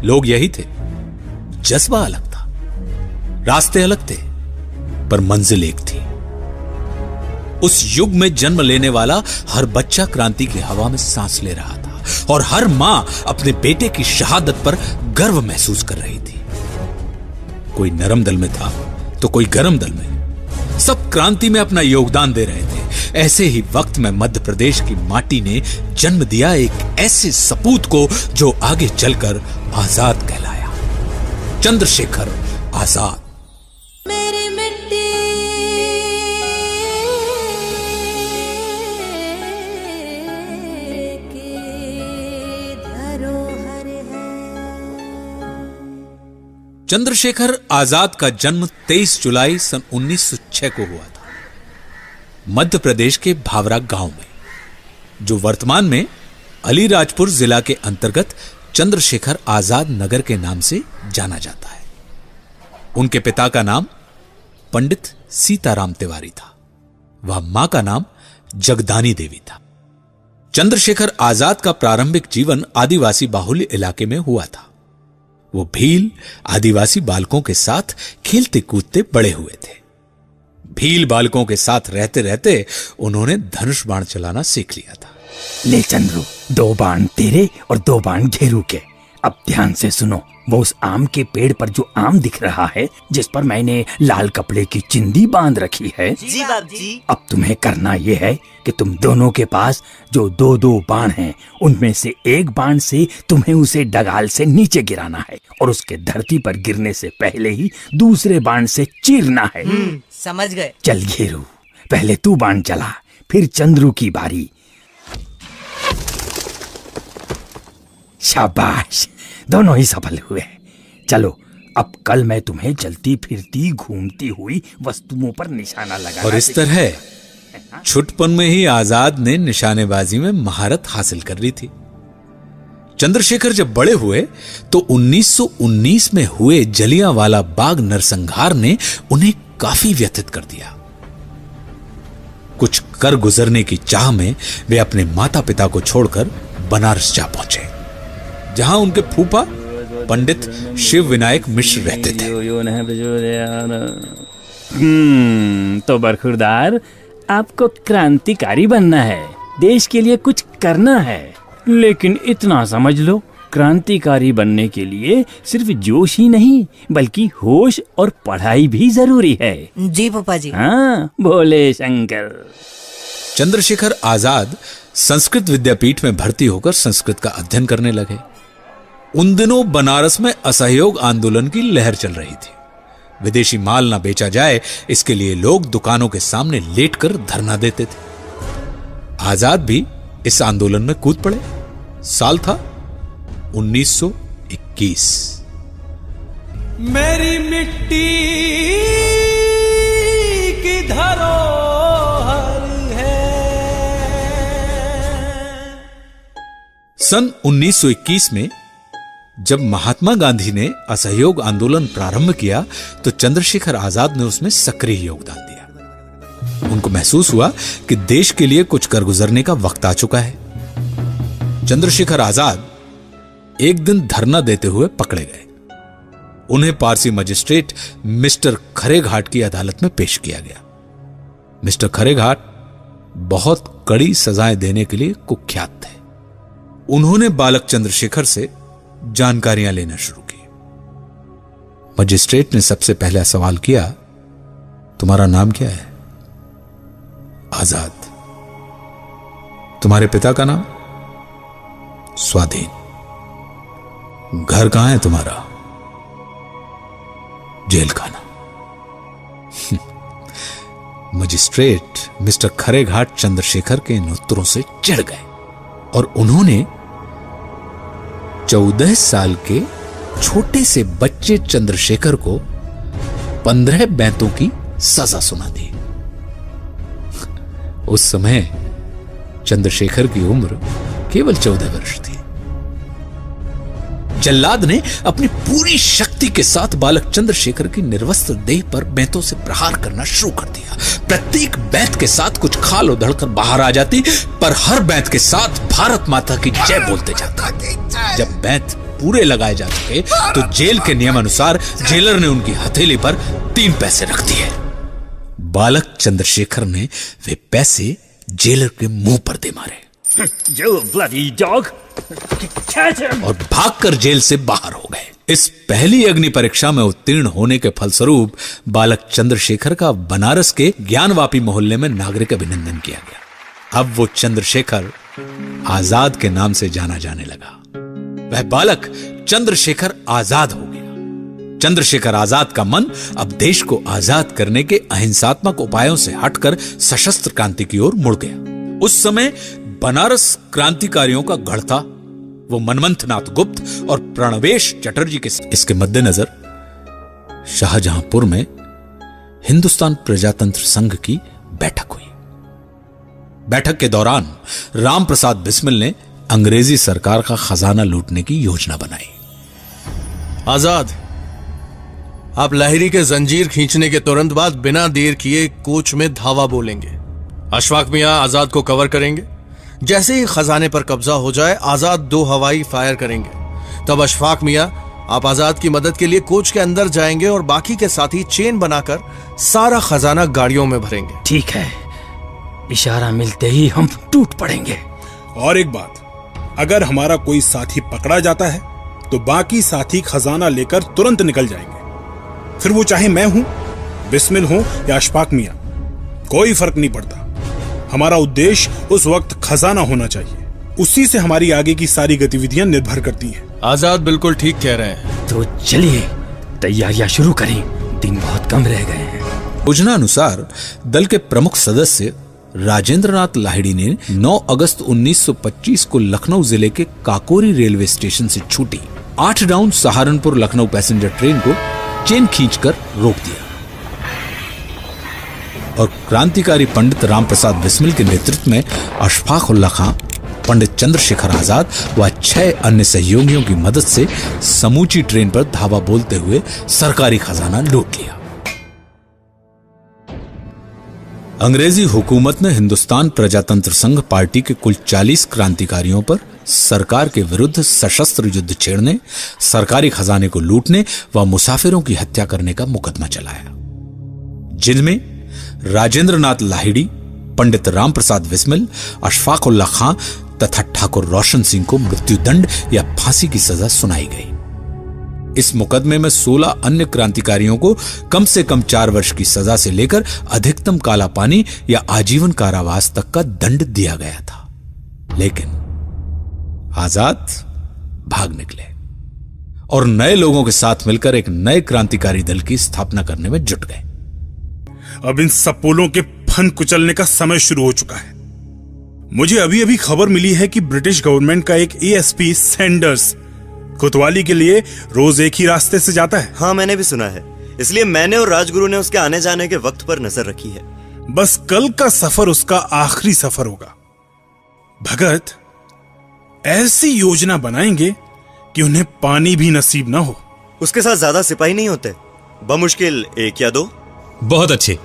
लोग यही थे, जज्बा अलग था, रास्ते अलग थे, पर मंजिल एक थी। उस युग में जन्म लेने वाला हर बच्चा क्रांति की हवा में सांस ले रहा था और हर मां अपने बेटे की शहादत पर गर्व महसूस कर रही थी। कोई नरम दल में था तो कोई गरम दल में, सब क्रांति में अपना योगदान दे रहे थे। ऐसे ही वक्त में मध्य प्रदेश की माटी ने जन्म दिया एक ऐसे सपूत को जो आगे चलकर आजाद कहलाया, चंद्रशेखर आजाद। चंद्रशेखर आजाद का जन्म 23 जुलाई सन 1906 को हुआ था मध्य प्रदेश के भावरा गांव में, जो वर्तमान में अलीराजपुर जिला के अंतर्गत चंद्रशेखर आजाद नगर के नाम से जाना जाता है। उनके पिता का नाम पंडित सीताराम तिवारी था, वह मां का नाम जगदानी देवी था। चंद्रशेखर आजाद का प्रारंभिक जीवन आदिवासी बाहुल्य इलाके में हुआ था। वो भील आदिवासी बालकों के साथ खेलते कूदते बड़े हुए थे। भील बालकों के साथ रहते रहते उन्होंने धनुष बाण चलाना सीख लिया था। ले चंद्रू, 2 बाण तेरे और 2 बाण घेरू के। अब ध्यान से सुनो, वो उस आम के पेड़ पर जो आम दिख रहा है, जिस पर मैंने लाल कपड़े की चिंदी बांध रखी है, जी बाप जी। अब तुम्हें करना यह है कि तुम दोनों के पास जो 2-2 बाण हैं, उनमें से एक बाण से तुम्हें उसे डगाल से नीचे गिराना है और उसके धरती पर गिरने से पहले ही दूसरे बाण से चीरना है। समझ गए। चल घेरू, पहले तू बाण चला, फिर चंद्रू की बारी। शाबाश, दोनों ही सफल हुए। चलो, अब कल मैं तुम्हें चलती फिरती घूमती हुई वस्तुओं पर निशाना लगाना। और इस तरह छुटपन में ही आजाद ने निशानेबाजी में महारत हासिल कर ली थी। चंद्रशेखर जब बड़े हुए तो 1919 में हुए जलियांवाला बाग नरसंहार ने उन्हें काफी व्यथित कर दिया। कुछ कर गुजरने की चाह में वे अपने माता पिता को छोड़कर बनारस जा पहुंचे, जहां उनके फूफा पंडित शिव विनायक मिश्र रहते थे। तो बरखुरदार, आपको क्रांतिकारी बनना है, देश के लिए कुछ करना है, लेकिन इतना समझ लो, क्रांतिकारी बनने के लिए सिर्फ जोश ही नहीं बल्कि होश और पढ़ाई भी जरूरी है। जी पापा जी। हाँ, भोले शंकर। चंद्रशेखर आजाद संस्कृत विद्यापीठ में भर्ती होकर संस्कृत का अध्ययन करने लगे। उन दिनों बनारस में असहयोग आंदोलन की लहर चल रही थी। विदेशी माल ना बेचा जाए, इसके लिए लोग दुकानों के सामने लेटकर धरना देते थे। आजाद भी इस आंदोलन में कूद पड़े। साल था 1921। मेरी मिट्टी की धरोहर है। सन 1921 में जब महात्मा गांधी ने असहयोग आंदोलन प्रारंभ किया तो चंद्रशेखर आजाद ने उसमें सक्रिय योगदान दिया। उनको महसूस हुआ कि देश के लिए कुछ कर गुजरने का वक्त आ चुका है। चंद्रशेखर आजाद एक दिन धरना देते हुए पकड़े गए। उन्हें पारसी मजिस्ट्रेट मिस्टर खरेघाट की अदालत में पेश किया गया। मिस्टर खरेघाट बहुत कड़ी सजाएं देने के लिए कुख्यात थे। उन्होंने बालक चंद्रशेखर से जानकारियां लेना शुरू की। मजिस्ट्रेट ने सबसे पहला सवाल किया, तुम्हारा नाम क्या है? आजाद। तुम्हारे पिता का नाम? स्वाधीन। घर कहां है तुम्हारा? जेल खाना। मजिस्ट्रेट मिस्टर खरेघाट चंद्रशेखर के इन उत्तरों से चिढ़ गए और उन्होंने 14 साल के छोटे से बच्चे चंद्रशेखर को 15 बैंतों की सजा सुना दी। उस समय चंद्रशेखर की उम्र केवल 14 वर्ष थी। जल्लाद ने अपनी पूरी शक्ति के साथ बालक चंद्रशेखर की निर्वस्त्र देह पर बैंतों से प्रहार करना शुरू कर दिया। प्रत्येक बैंत के साथ कुछ खाल उधड़कर बाहर आ जाती, पर हर बैंत के साथ भारत माता की जय बोलते जाता। जब बैंत पूरे लगाए जा चुके तो जेल के नियम अनुसार जेलर ने उनकी हथेली पर 3 पैसे रख दिए। बालक चंद्रशेखर ने वे पैसे जेलर के मुंह पर दे मारे You bloody dog! Catch him! और भागकर जेल से बाहर हो गए। इस पहली अग्नि परीक्षा में उत्तीर्ण होने के फलस्वरूप बालक चंद्रशेखर का बनारस के ज्ञानवापी मोहल्ले में नागरिक अभिनंदन किया गया। अब वो चंद्रशेखर आजाद के नाम से जाना जाने लगा। वह बालक चंद्रशेखर आजाद हो गया। चंद्रशेखर आजाद का मन अब देश को आजाद करने के अहिंसात्मक उपायों से हटकर सशस्त्र क्रांति की ओर मुड़ गया। उस समय बनारस क्रांतिकारियों का गढ़ था। वो मनमंथनाथ गुप्त और प्रणवेश चटर्जी के इसके मद्देनजर शाहजहांपुर में हिंदुस्तान प्रजातंत्र संघ की बैठक हुई। बैठक के दौरान रामप्रसाद बिस्मिल ने अंग्रेजी सरकार का खजाना लूटने की योजना बनाई। आजाद, आप लाहिरी के जंजीर खींचने के तुरंत बाद बिना देर किए कोच में धावा बोलेंगे। अशफाक मियां आजाद को कवर करेंगे। जैसे ही खजाने पर कब्जा हो जाए, आजाद 2 हवाई फायर करेंगे। तब अशफाक मियां, आप आजाद की मदद के लिए कोच के अंदर जाएंगे और बाकी के साथी चेन बनाकर सारा खजाना गाड़ियों में भरेंगे। ठीक है, इशारा मिलते ही हम टूट पड़ेंगे। और एक बात, अगर हमारा कोई साथी पकड़ा जाता है तो बाकी साथी खजाना लेकर तुरंत निकल जाएंगे। फिर वो चाहे मैं हूं, बिस्मिल हूं या अशफाक मियां, कोई फर्क नहीं पड़ता। हमारा उद्देश्य उस वक्त खजाना होना चाहिए। उसी से हमारी आगे की सारी गतिविधियां निर्भर करती हैं। आजाद बिल्कुल ठीक कह रहे हैं। तो चलिए तैयारियां शुरू करें, दिन बहुत कम रह गए हैं। योजना अनुसार दल के प्रमुख सदस्य राजेंद्रनाथ लाहिड़ी ने 9 अगस्त 1925 को लखनऊ जिले के काकोरी रेलवे स्टेशन से छूटी 8 down Saharanpur Lucknow passenger train को चेन खींचकर रोक दिया और क्रांतिकारी पंडित रामप्रसाद बिस्मिल के नेतृत्व में अशफाक उल्लाह खां, पंडित चंद्रशेखर आजाद व 6 अन्य सहयोगियों की मदद से समूची ट्रेन पर धावा बोलते हुए सरकारी खजाना लूट लिया। अंग्रेजी हुकूमत ने हिंदुस्तान प्रजातंत्र संघ पार्टी के कुल 40 क्रांतिकारियों पर सरकार के विरुद्ध सशस्त्र युद्ध छेड़ने, सरकारी खजाने को लूटने व मुसाफिरों की हत्या करने का मुकदमा चलाया, जिनमें राजेंद्रनाथ लाहिड़ी, पंडित रामप्रसाद बिस्मिल, अशफाक उल्लाह खां तथा ठाकुर रोशन सिंह को मृत्युदंड या फांसी की सजा सुनाई गई। इस मुकदमे में 16 अन्य क्रांतिकारियों को कम से कम 4 वर्ष की सजा से लेकर अधिकतम काला पानी या आजीवन कारावास तक का दंड दिया गया था। लेकिन आजाद भाग निकले और नए लोगों के साथ मिलकर एक नए क्रांतिकारी दल की स्थापना करने में जुट गए। अब इन सपोलों के फन कुचलने का समय शुरू हो चुका है। मुझे अभी अभी खबर मिली है कि ब्रिटिश गवर्नमेंट का एक एएसपी सैंडर्स कोतवाली के लिए रोज एक ही रास्ते से जाता है। हाँ, मैंने भी सुना है। इसलिए मैंने और राजगुरु ने उसके आने जाने के वक्त पर नजर रखी है। बस कल का सफर उसका आखिरी सफर होगा। भगत ऐसी योजना बनाएंगे कि उन्हें पानी भी नसीब ना हो। उसके साथ ज्यादा सिपाही नहीं होते, बमुश्किल 1 या 2। बहुत अच्छे,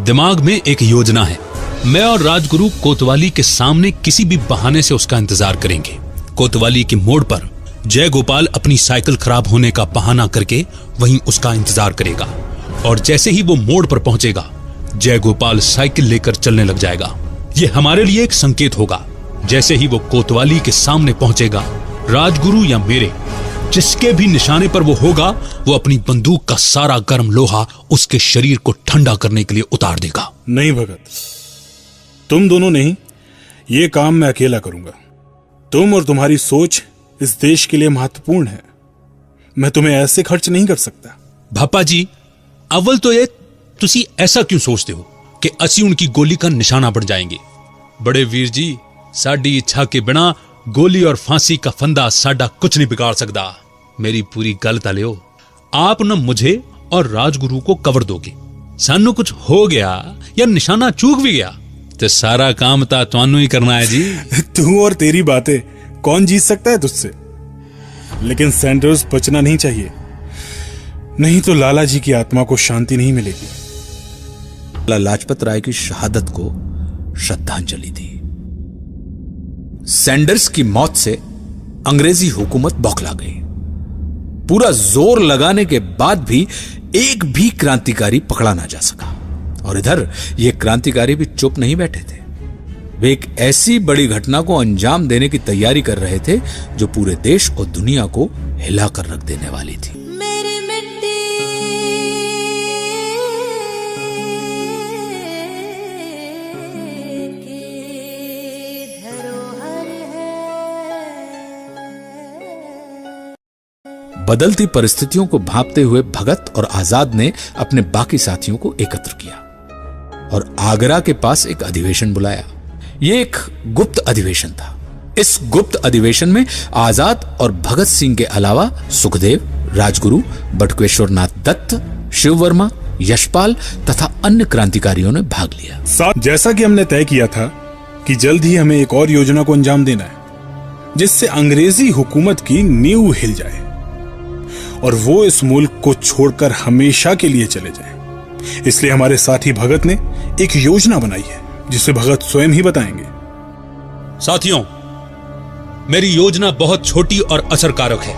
दिमाग में एक योजना है। मैं और राजगुरु कोतवाली के सामने किसी भी बहाने से उसका इंतजार करेंगे। कोतवाली के मोड़ पर जय गोपाल अपनी साइकिल खराब होने का बहाना करके वहीं उसका इंतजार करेगा और जैसे ही वो मोड़ पर पहुंचेगा, जय गोपाल साइकिल लेकर चलने लग जाएगा। ये हमारे लिए एक संकेत होगा। जैसे ही वो कोतवाली के सामने पहुंचेगा, राजगुरु या मेरे जिसके भी निशाने पर वो होगा, वो अपनी बंदूक का सारा गर्म लोहा उसके शरीर को ठंडा करने के लिए उतार देगा। नहीं भगत, तुम दोनों नहीं, ये काम मैं अकेला करूंगा। तुम और तुम्हारी सोच इस देश के लिए महत्वपूर्ण है। मैं तुम्हें ऐसे खर्च नहीं कर सकता। भापा जी, अव्वल तो ये तुसी ऐसा क्यों सोचते हो कि असी उनकी गोली का निशाना बन जाएंगे? बड़े वीर जी, साडी इच्छा के बिना गोली और फांसी का फंदा साडा कुछ नहीं बिगाड़ सकता। मेरी पूरी गल ता लियो। आप न मुझे और राजगुरु को कवर दोगे, सानू कुछ हो गया या निशाना चूक भी गया तो सारा काम ता तुहानू ही करना है जी। तू और तेरी बातें, कौन जीत सकता है तुझसे? लेकिन सैंडर्स बचना नहीं चाहिए, नहीं तो लाला जी की आत्मा को शांति नहीं मिलेगी। लाला लाजपत राय की शहादत को श्रद्धांजलि दी। सैंडर्स की मौत से अंग्रेजी हुकूमत बौखला गई। पूरा जोर लगाने के बाद भी एक भी क्रांतिकारी पकड़ा ना जा सका। और इधर ये क्रांतिकारी भी चुप नहीं बैठे थे। वे एक ऐसी बड़ी घटना को अंजाम देने की तैयारी कर रहे थे जो पूरे देश और दुनिया को हिलाकर रख देने वाली थी। बदलती परिस्थितियों को भांपते हुए भगत और आजाद ने अपने बाकी साथियों को एकत्र किया और आगरा के पास एक अधिवेशन बुलाया। यह एक गुप्त अधिवेशन था। इस गुप्त अधिवेशन में आजाद और भगत सिंह के अलावा सुखदेव, राजगुरु, बटुकेश्वर नाथ दत्त, शिव वर्मा, यशपाल तथा अन्य क्रांतिकारियों ने भाग लिया। जैसा कि हमने तय किया था कि जल्द ही हमें एक और योजना को अंजाम देना है जिससे अंग्रेजी हुकूमत की नींव हिल जाए और वो इस मुल्क को छोड़कर हमेशा के लिए चले जाए। इसलिए हमारे साथी भगत ने एक योजना बनाई है जिसे भगत स्वयं ही बताएंगे। साथियों, मेरी योजना बहुत छोटी और असरकारक है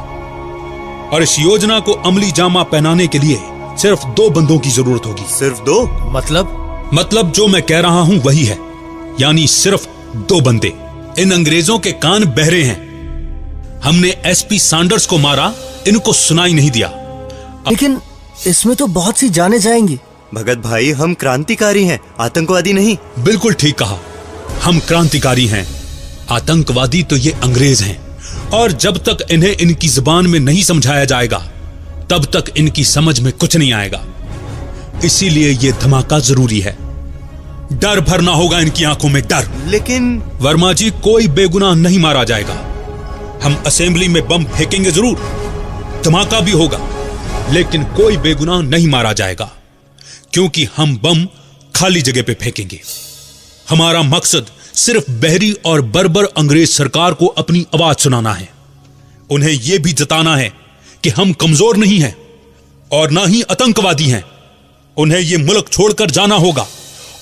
और इस योजना को अमली जामा पहनाने के लिए सिर्फ 2 बंदों की जरूरत होगी। सिर्फ 2? मतलब जो मैं कह रहा हूं वही है, यानी सिर्फ 2 बंदे। इन अंग्रेजों के कान बहरे हैं। हमने एसपी सैंडर्स को मारा, इनको सुनाई नहीं दिया। लेकिन इसमें तो बहुत सी जानें जाएंगी। भगत भाई, हम क्रांतिकारी हैं, आतंकवादी नहीं। बिल्कुल ठीक कहा, हम क्रांतिकारी हैं। आतंकवादी तो ये अंग्रेज हैं और जब तक इन्हें इनकी जुबान में नहीं समझाया जाएगा तब तक इनकी समझ में कुछ नहीं आएगा। इसीलिए ये धमाका जरूरी है। डर भरना होगा इनकी आंखों में, डर। लेकिन वर्मा जी, कोई बेगुनाह नहीं मारा जाएगा। हम असेंबली में बम फेंकेंगे जरूर, धमाका भी होगा, लेकिन कोई बेगुनाह नहीं मारा जाएगा क्योंकि हम बम खाली जगह पे फेंकेंगे। हमारा मकसद सिर्फ बहरी और बर्बर अंग्रेज सरकार को अपनी आवाज सुनाना है। उन्हें यह भी जताना है कि हम कमजोर नहीं हैं और ना ही आतंकवादी हैं। उन्हें यह मुल्क छोड़कर जाना होगा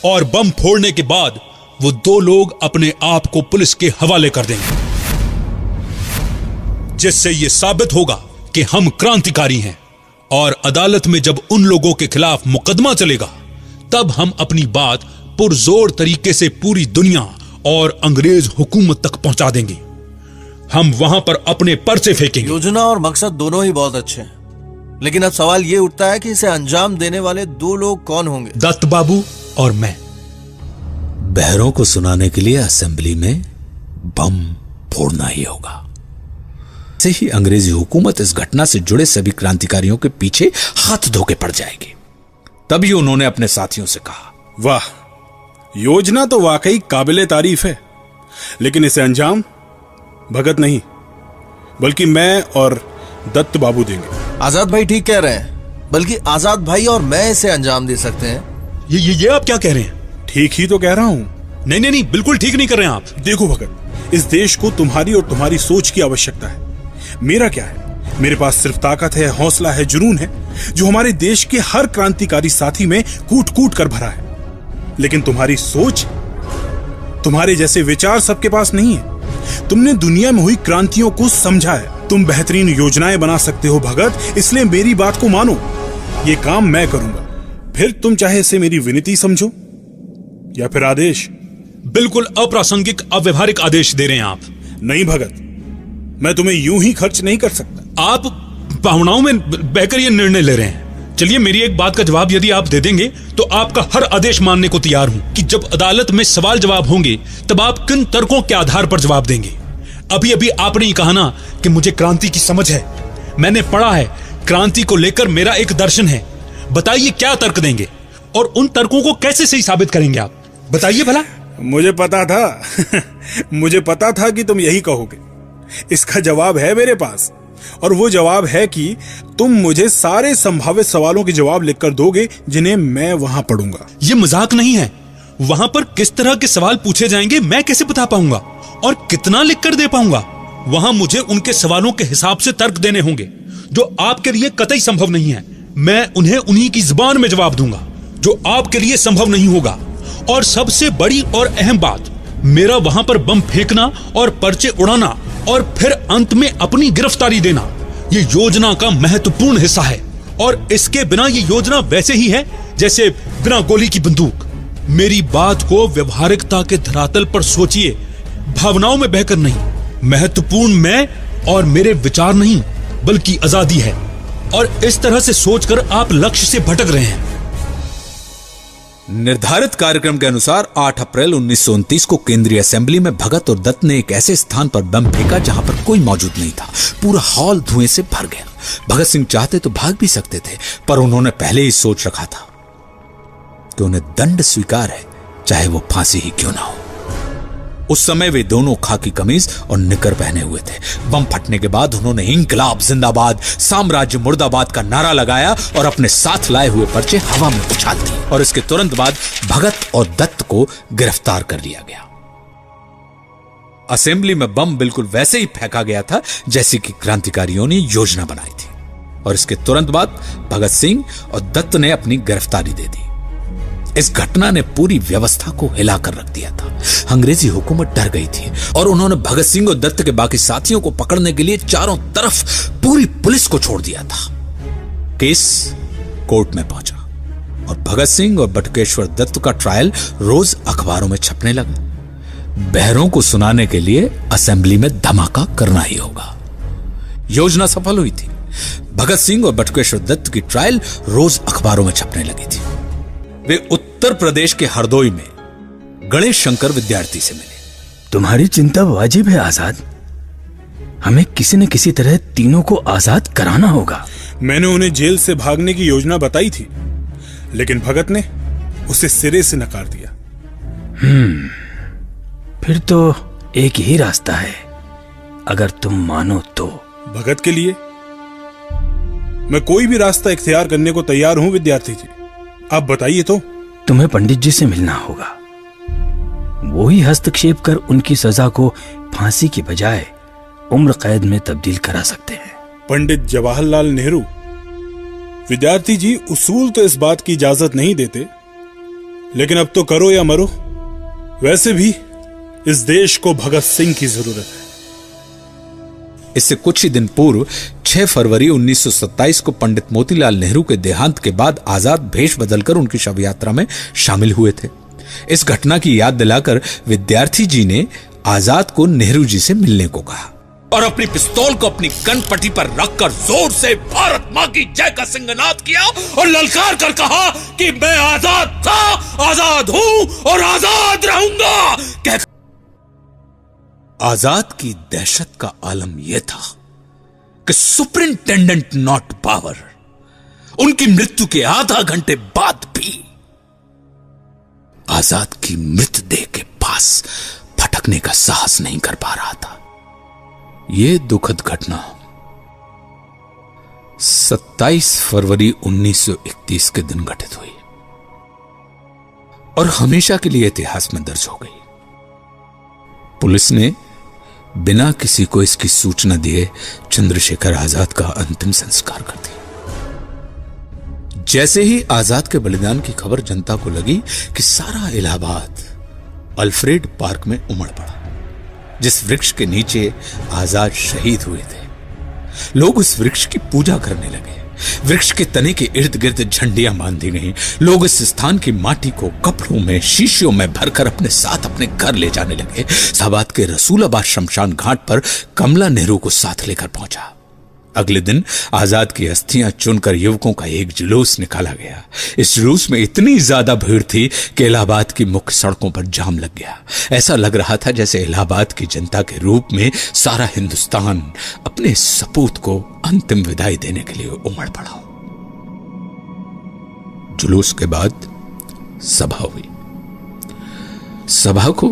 और बम फोड़ने के बाद वो 2 लोग अपने आप को पुलिस के हवाले कर देंगे, जिससे यह साबित होगा कि हम क्रांतिकारी हैं। और अदालत में जब उन लोगों के खिलाफ मुकदमा चलेगा तब हम अपनी बात पुरजोर तरीके से पूरी दुनिया और अंग्रेज हुकूमत तक पहुंचा देंगे। हम वहां पर अपने पर्चे फेंकेंगे। योजना और मकसद दोनों ही बहुत अच्छे हैं, लेकिन अब सवाल यह उठता है कि इसे अंजाम देने वाले 2 लोग कौन होंगे? दत्त बाबू और मैं। बहरों को सुनाने के लिए असेंबली में बम फोड़ना ही होगा। से ही अंग्रेजी हुकूमत इस घटना से जुड़े सभी क्रांतिकारियों के पीछे हाथ धोके पड़ जाएगी। तभी उन्होंने अपने साथियों से कहा, वाह, योजना तो वाकई काबिले तारीफ है, लेकिन इसे अंजाम भगत नहीं बल्कि मैं और दत्त बाबू देंगे। आजाद भाई ठीक कह रहे हैं, बल्कि आजाद भाई और मैं इसे अंजाम दे सकते हैं। ये आप क्या कह रहे हैं? ठीक ही तो कह रहा हूं। नहीं, बिल्कुल ठीक नहीं कर रहे हैं आप। देखो भगत, इस देश को तुम्हारी और तुम्हारी सोच की आवश्यकता है। मेरा क्या है? मेरे पास सिर्फ ताकत है, हौसला है, जुनून है, जो हमारे देश के हर क्रांतिकारी साथी में कूट कूट कर भरा है। लेकिन तुम्हारी सोच, तुम्हारे जैसे विचार सबके पास नहीं है। तुमने दुनिया में हुई क्रांतियों को समझा है। तुम बेहतरीन योजनाएं बना सकते हो भगत, इसलिए मेरी बात को मानो। ये काम मैं करूंगा, फिर तुम चाहे इसे मेरी विनती समझो या फिर आदेश। बिल्कुल अप्रासंगिक, अव्यवहारिक आदेश दे रहे हैं आप। नहीं भगत, मैं तुम्हें यूं ही खर्च नहीं कर सकता। आप भावनाओं में बहकर ये निर्णय ले रहे हैं। चलिए, मेरी एक बात का जवाब यदि आप दे देंगे तो आपका हर आदेश मानने को तैयार हूं कि जब अदालत में सवाल जवाब होंगे तब आप किन तर्कों के आधार पर जवाब देंगे। अभी अभी आपने ही कहा ना कि मुझे क्रांति की समझ है, मैंने पढ़ा है, क्रांति को लेकर मेरा एक दर्शन है। बताइए क्या तर्क देंगे और उन तर्कों को कैसे सही साबित करेंगे आप? बताइए भला। मुझे पता था मुझे पता था कि तुम यही कहोगे। इसका जवाब है मेरे पास, और वो जवाब है कि तुम मुझे सारे संभावित सवालों के जवाब लिखकर दोगे जिन्हें मैं वहां पढ़ूंगा। ये मजाक नहीं है। वहां पर किस तरह के सवाल पूछे जाएंगे मैं कैसे बता पाऊंगा और कितना लिखकर दे पाऊंगा? वहां मुझे उनके सवालों के हिसाब से तर्क देने होंगे जो आपके लिए कतई संभव नहीं है। मैं उन्हें उन्हीं की जुबान में जवाब दूंगा जो आपके लिए संभव नहीं होगा। और सबसे बड़ी और अहम बात, मेरा वहां पर बम फेंकना और पर्चे उड़ाना और फिर अंत में अपनी गिरफ्तारी देना ये योजना का महत्वपूर्ण हिस्सा है और इसके बिना ये योजना वैसे ही है जैसे बिना गोली की बंदूक। मेरी बात को व्यवहारिकता के धरातल पर सोचिए, भावनाओं में बहकर नहीं। महत्वपूर्ण मैं और मेरे विचार नहीं बल्कि आजादी है, और इस तरह से सोचकर आप लक्ष्य से भटक रहे हैं। निर्धारित कार्यक्रम के अनुसार 8 अप्रैल 1929 को केंद्रीय असेंबली में भगत और दत्त ने एक ऐसे स्थान पर बम फेंका जहां पर कोई मौजूद नहीं था। पूरा हॉल धुएं से भर गया। भगत सिंह चाहते तो भाग भी सकते थे, पर उन्होंने पहले ही सोच रखा था कि उन्हें दंड स्वीकार है, चाहे वो फांसी ही क्यों ना हो। उस समय वे दोनों खाकी कमीज और निकर पहने हुए थे। बम फटने के बाद उन्होंने इंकलाब जिंदाबाद, साम्राज्य मुर्दाबाद का नारा लगाया और अपने साथ लाए हुए पर्चे हवा में उछाल दिए, और इसके तुरंत बाद भगत और दत्त को गिरफ्तार कर लिया गया। असेंबली में बम बिल्कुल वैसे ही फेंका गया था जैसे कि क्रांतिकारियों ने योजना बनाई थी, और इसके तुरंत बाद भगत सिंह और दत्त ने अपनी गिरफ्तारी दे दी। इस घटना ने पूरी व्यवस्था को हिलाकर रख दिया था। अंग्रेजी हुकूमत डर गई थी और उन्होंने भगत सिंह और दत्त के बाकी साथियों को पकड़ने के लिए चारों तरफ पूरी पुलिस को छोड़ दिया था। केस कोर्ट में पहुंचा और भगत सिंह और बटुकेश्वर दत्त का ट्रायल रोज अखबारों में छपने लगा। बहरों को सुनाने के लिए असेंबली में धमाका करना ही होगा। योजना सफल हुई थी। भगत सिंह और बटुकेश्वर दत्त की ट्रायल रोज अखबारों में छपने लगी थी। वे उत्तर प्रदेश के हरदोई में गणेश शंकर विद्यार्थी से मिले। तुम्हारी चिंता वाजिब है आजाद। हमें किसी न किसी तरह तीनों को आजाद कराना होगा। मैंने उन्हें जेल से भागने की योजना बताई थी, लेकिन भगत ने उसे सिरे से नकार दिया। फिर तो एक ही रास्ता है, अगर तुम मानो तो। भगत के लिए मैं कोई भी रास्ता इख्तियार करने को तैयार हूं विद्यार्थी जी। आप बताइए तो। तुम्हें पंडित जी से मिलना होगा। वो ही हस्तक्षेप कर उनकी सजा को फांसी की बजाय उम्र कैद में तब्दील करा सकते हैं। पंडित जवाहरलाल नेहरू। विद्यार्थी जी, उसूल तो इस बात की इजाजत नहीं देते, लेकिन अब तो करो या मरो। वैसे भी इस देश को भगत सिंह की जरूरत है। इससे कुछ ही दिन पूर्व 6 फरवरी 1927 को पंडित मोतीलाल नेहरू के देहांत के बाद आजाद भेष बदलकर उनकी शव यात्रा में शामिल हुए थे। इस घटना की याद दिलाकर विद्यार्थी जी ने आजाद को नेहरू जी से मिलने को कहा और अपनी पिस्तौल को अपनी कनपट्टी पर रखकर जोर से भारत मां की जय का सिंहनाद किया और ललकार कर कहा कि मैं आजाद था, आजाद हूं और आजाद रहूंगा। आजाद की दहशत का आलम यह था कि सुपरिंटेंडेंट नॉट पावर उनकी मृत्यु के आधा घंटे बाद भी आजाद की मृतदेह के पास फटकने का साहस नहीं कर पा रहा था। यह दुखद घटना 27 फरवरी 1931 के दिन घटित हुई और हमेशा के लिए इतिहास में दर्ज हो गई। पुलिस ने बिना किसी को इसकी सूचना दिए चंद्रशेखर आजाद का अंतिम संस्कार कर दिया। जैसे ही आजाद के बलिदान की खबर जनता को लगी कि सारा इलाहाबाद अल्फ्रेड पार्क में उमड़ पड़ा, जिस वृक्ष के नीचे आजाद शहीद हुए थे। लोग उस वृक्ष की पूजा करने लगे। वृक्ष के तने के इर्द गिर्द झंडियां बांधी गईं। लोग इस स्थान की माटी को कपड़ों में, शीशियों में भरकर अपने साथ अपने घर ले जाने लगे। इलाहाबाद के रसूलाबाद शमशान घाट पर कमला नेहरू को साथ लेकर पहुंचा। अगले दिन आजाद की अस्थियां चुनकर युवकों का एक जुलूस निकाला गया। इस जुलूस में इतनी ज्यादा भीड़ थी कि इलाहाबाद की मुख्य सड़कों पर जाम लग गया। ऐसा लग रहा था जैसे इलाहाबाद की जनता के रूप में सारा हिंदुस्तान अपने सपूत को अंतिम विदाई देने के लिए उमड़ पड़ा हो। जुलूस के बाद सभा हुई। सभा को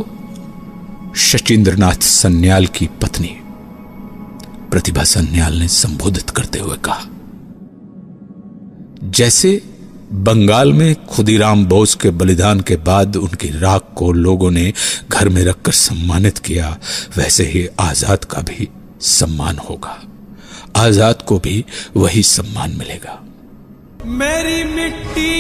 शचीन्द्रनाथ सन्याल की पत्नी प्रतिभा सन्याल ने संबोधित करते हुए कहा, जैसे बंगाल में खुदीराम बोस के बलिदान के बाद उनकी राख को लोगों ने घर में रखकर सम्मानित किया, वैसे ही आजाद का भी सम्मान होगा। आजाद को भी वही सम्मान मिलेगा। मेरी मिट्टी